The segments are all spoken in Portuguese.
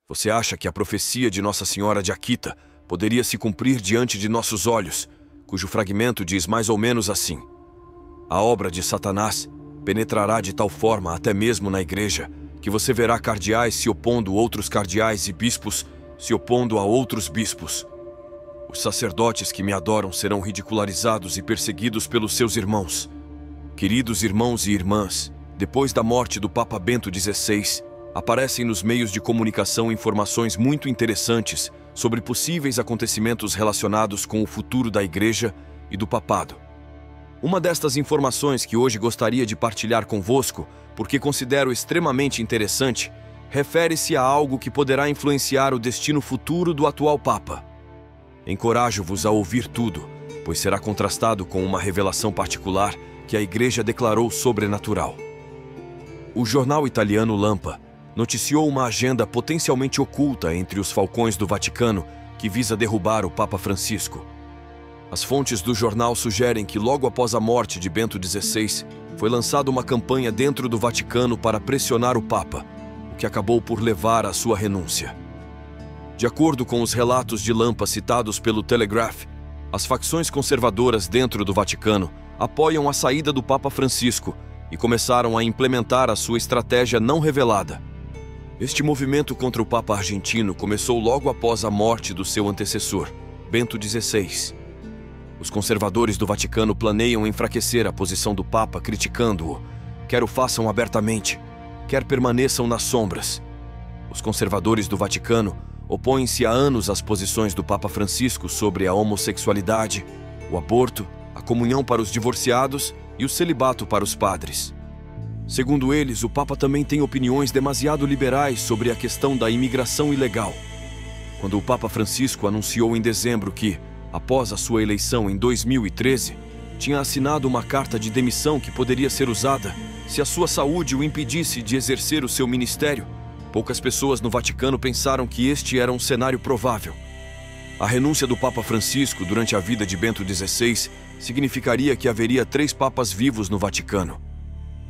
Você acha que a profecia de Nossa Senhora de Akita poderia se cumprir diante de nossos olhos, cujo fragmento diz mais ou menos assim: a obra de Satanás penetrará de tal forma até mesmo na igreja, que você verá cardeais se opondo a outros cardeais e bispos se opondo a outros bispos. Os sacerdotes que me adoram serão ridicularizados e perseguidos pelos seus irmãos. Queridos irmãos e irmãs, depois da morte do Papa Bento XVI, aparecem nos meios de comunicação informações muito interessantes sobre possíveis acontecimentos relacionados com o futuro da Igreja e do Papado. Uma destas informações que hoje gostaria de partilhar convosco, porque considero extremamente interessante, refere-se a algo que poderá influenciar o destino futuro do atual Papa. Encorajo-vos a ouvir tudo, pois será contrastado com uma revelação particular que a Igreja declarou sobrenatural. O jornal italiano Lampa noticiou uma agenda potencialmente oculta entre os falcões do Vaticano que visa derrubar o Papa Francisco. As fontes do jornal sugerem que logo após a morte de Bento XVI, foi lançada uma campanha dentro do Vaticano para pressionar o Papa, o que acabou por levar à sua renúncia. De acordo com os relatos de Lampa citados pelo Telegraph, as facções conservadoras dentro do Vaticano apoiam a saída do Papa Francisco e começaram a implementar a sua estratégia não revelada. Este movimento contra o Papa argentino começou logo após a morte do seu antecessor, Bento XVI. Os conservadores do Vaticano planeiam enfraquecer a posição do Papa criticando-o, quer o façam abertamente, quer permaneçam nas sombras. Os conservadores do Vaticano opõem-se há anos às posições do Papa Francisco sobre a homossexualidade, o aborto, a comunhão para os divorciados e o celibato para os padres. Segundo eles, o Papa também tem opiniões demasiado liberais sobre a questão da imigração ilegal. Quando o Papa Francisco anunciou em dezembro que, após a sua eleição em 2013, tinha assinado uma carta de demissão que poderia ser usada se a sua saúde o impedisse de exercer o seu ministério, poucas pessoas no Vaticano pensaram que este era um cenário provável. A renúncia do Papa Francisco durante a vida de Bento XVI significaria que haveria 3 papas vivos no Vaticano.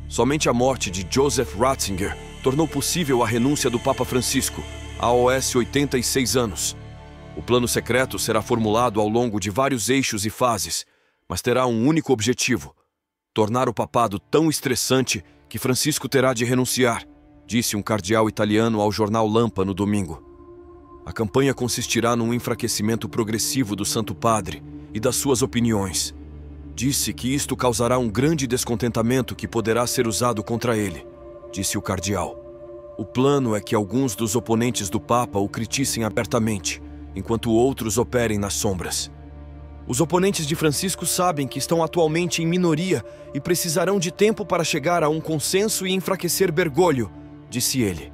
Somente a morte de Joseph Ratzinger tornou possível a renúncia do Papa Francisco, aos 86 anos. O plano secreto será formulado ao longo de vários eixos e fases, mas terá um único objetivo: tornar o papado tão estressante que Francisco terá de renunciar, disse um cardeal italiano ao jornal Lampa no domingo. A campanha consistirá num enfraquecimento progressivo do Santo Padre e das suas opiniões. Disse que isto causará um grande descontentamento que poderá ser usado contra ele, disse o cardeal. O plano é que alguns dos oponentes do Papa o criticem abertamente, enquanto outros operem nas sombras. Os oponentes de Francisco sabem que estão atualmente em minoria e precisarão de tempo para chegar a um consenso e enfraquecer Bergoglio, disse ele.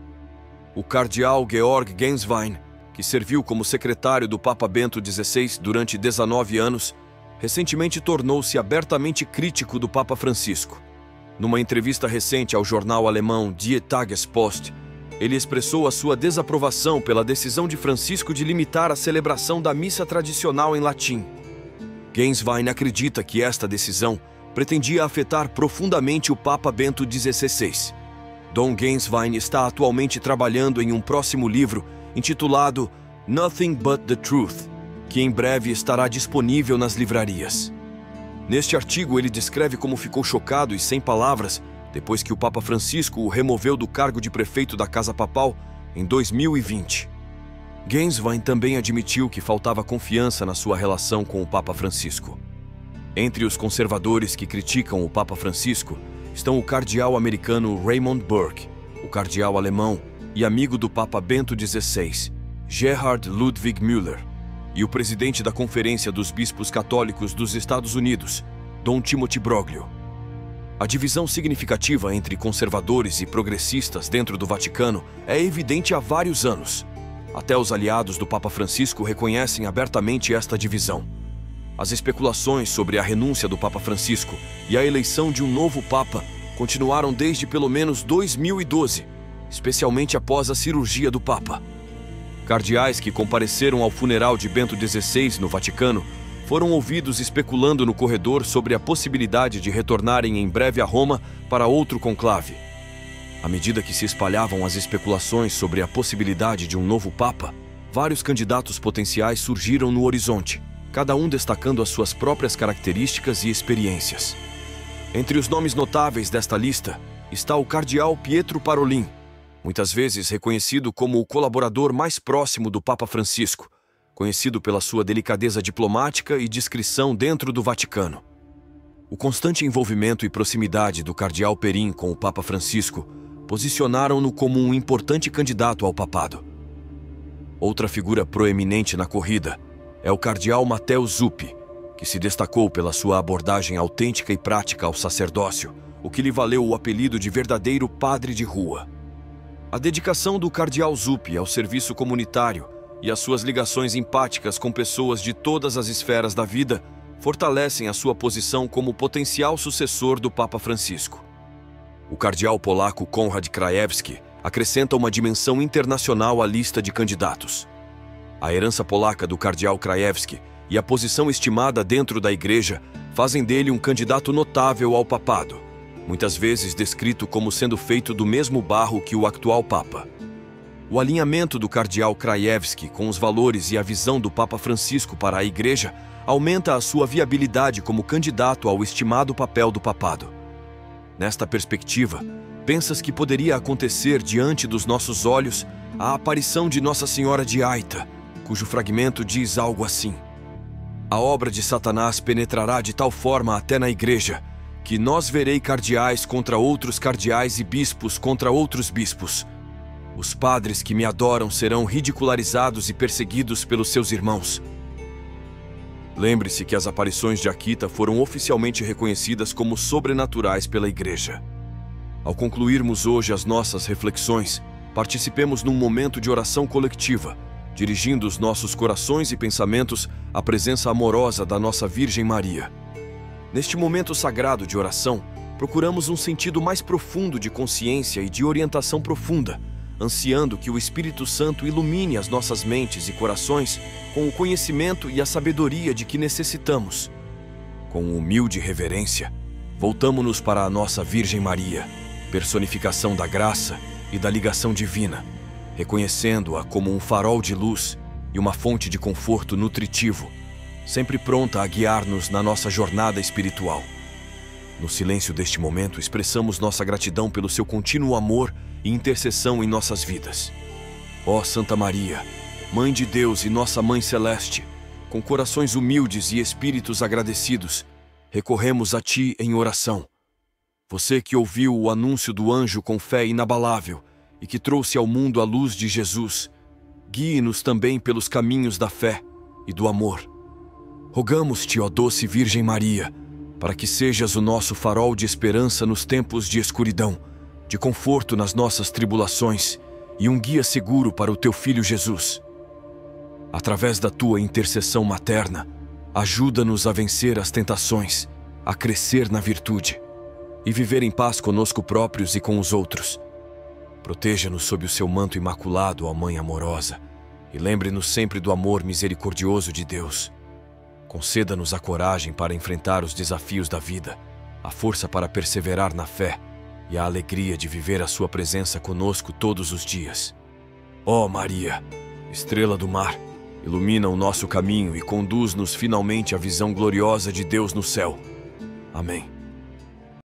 O cardeal Georg Genswein, que serviu como secretário do Papa Bento XVI durante 19 anos, recentemente tornou-se abertamente crítico do Papa Francisco. Numa entrevista recente ao jornal alemão Die Tagespost, ele expressou a sua desaprovação pela decisão de Francisco de limitar a celebração da missa tradicional em latim. Genswein acredita que esta decisão pretendia afetar profundamente o Papa Bento XVI. Dom Genswein está atualmente trabalhando em um próximo livro intitulado Nothing But the Truth, que em breve estará disponível nas livrarias. Neste artigo ele descreve como ficou chocado e sem palavras depois que o Papa Francisco o removeu do cargo de prefeito da Casa Papal em 2020. Genswein também admitiu que faltava confiança na sua relação com o Papa Francisco. Entre os conservadores que criticam o Papa Francisco estão o cardeal americano Raymond Burke, o cardeal alemão e amigo do Papa Bento XVI, Gerhard Ludwig Müller, e o presidente da Conferência dos Bispos Católicos dos Estados Unidos, Dom Timothy Broglio. A divisão significativa entre conservadores e progressistas dentro do Vaticano é evidente há vários anos. Até os aliados do Papa Francisco reconhecem abertamente esta divisão. As especulações sobre a renúncia do Papa Francisco e a eleição de um novo Papa continuaram desde pelo menos 2012, especialmente após a cirurgia do Papa. Cardeais que compareceram ao funeral de Bento XVI no Vaticano foram ouvidos especulando no corredor sobre a possibilidade de retornarem em breve a Roma para outro conclave. À medida que se espalhavam as especulações sobre a possibilidade de um novo Papa, vários candidatos potenciais surgiram no horizonte, cada um destacando as suas próprias características e experiências. Entre os nomes notáveis desta lista está o cardeal Pietro Parolin, muitas vezes reconhecido como o colaborador mais próximo do Papa Francisco, conhecido pela sua delicadeza diplomática e discrição dentro do Vaticano. O constante envolvimento e proximidade do cardeal Perin com o Papa Francisco posicionaram-no como um importante candidato ao papado. Outra figura proeminente na corrida é o cardeal Matteo Zuppi, que se destacou pela sua abordagem autêntica e prática ao sacerdócio, o que lhe valeu o apelido de verdadeiro padre de rua. A dedicação do cardeal Zuppi ao serviço comunitário e as suas ligações empáticas com pessoas de todas as esferas da vida fortalecem a sua posição como potencial sucessor do Papa Francisco. O cardeal polaco Konrad Krajewski acrescenta uma dimensão internacional à lista de candidatos. A herança polaca do cardeal Krajewski e a posição estimada dentro da Igreja fazem dele um candidato notável ao papado, muitas vezes descrito como sendo feito do mesmo barro que o atual Papa. O alinhamento do cardeal Krajewski com os valores e a visão do Papa Francisco para a Igreja aumenta a sua viabilidade como candidato ao estimado papel do papado. Nesta perspectiva, pensas que poderia acontecer diante dos nossos olhos a aparição de Nossa Senhora de Aita, cujo fragmento diz algo assim: a obra de Satanás penetrará de tal forma até na Igreja, que nós verei cardeais contra outros cardeais e bispos contra outros bispos. Os padres que me adoram serão ridicularizados e perseguidos pelos seus irmãos. Lembre-se que as aparições de Akita foram oficialmente reconhecidas como sobrenaturais pela Igreja. Ao concluirmos hoje as nossas reflexões, participemos num momento de oração coletiva, dirigindo os nossos corações e pensamentos à presença amorosa da nossa Virgem Maria. Neste momento sagrado de oração, procuramos um sentido mais profundo de consciência e de orientação profunda, ansiando que o Espírito Santo ilumine as nossas mentes e corações com o conhecimento e a sabedoria de que necessitamos. Com humilde reverência, voltamo-nos para a nossa Virgem Maria, personificação da graça e da ligação divina, reconhecendo-a como um farol de luz e uma fonte de conforto nutritivo, sempre pronta a guiar-nos na nossa jornada espiritual. No silêncio deste momento, expressamos nossa gratidão pelo seu contínuo amor e intercessão em nossas vidas. Ó Santa Maria, Mãe de Deus e nossa Mãe Celeste, com corações humildes e espíritos agradecidos, recorremos a Ti em oração. Você que ouviu o anúncio do anjo com fé inabalável e que trouxe ao mundo a luz de Jesus, guie-nos também pelos caminhos da fé e do amor. Rogamos-te, ó doce Virgem Maria, para que sejas o nosso farol de esperança nos tempos de escuridão, de conforto nas nossas tribulações e um guia seguro para o teu Filho Jesus. Através da tua intercessão materna, ajuda-nos a vencer as tentações, a crescer na virtude e viver em paz conosco próprios e com os outros. Proteja-nos sob o seu manto imaculado, ó Mãe amorosa, e lembre-nos sempre do amor misericordioso de Deus. Conceda-nos a coragem para enfrentar os desafios da vida, a força para perseverar na fé e a alegria de viver a sua presença conosco todos os dias. Ó Maria, estrela do mar, ilumina o nosso caminho e conduz-nos finalmente à visão gloriosa de Deus no céu. Amém.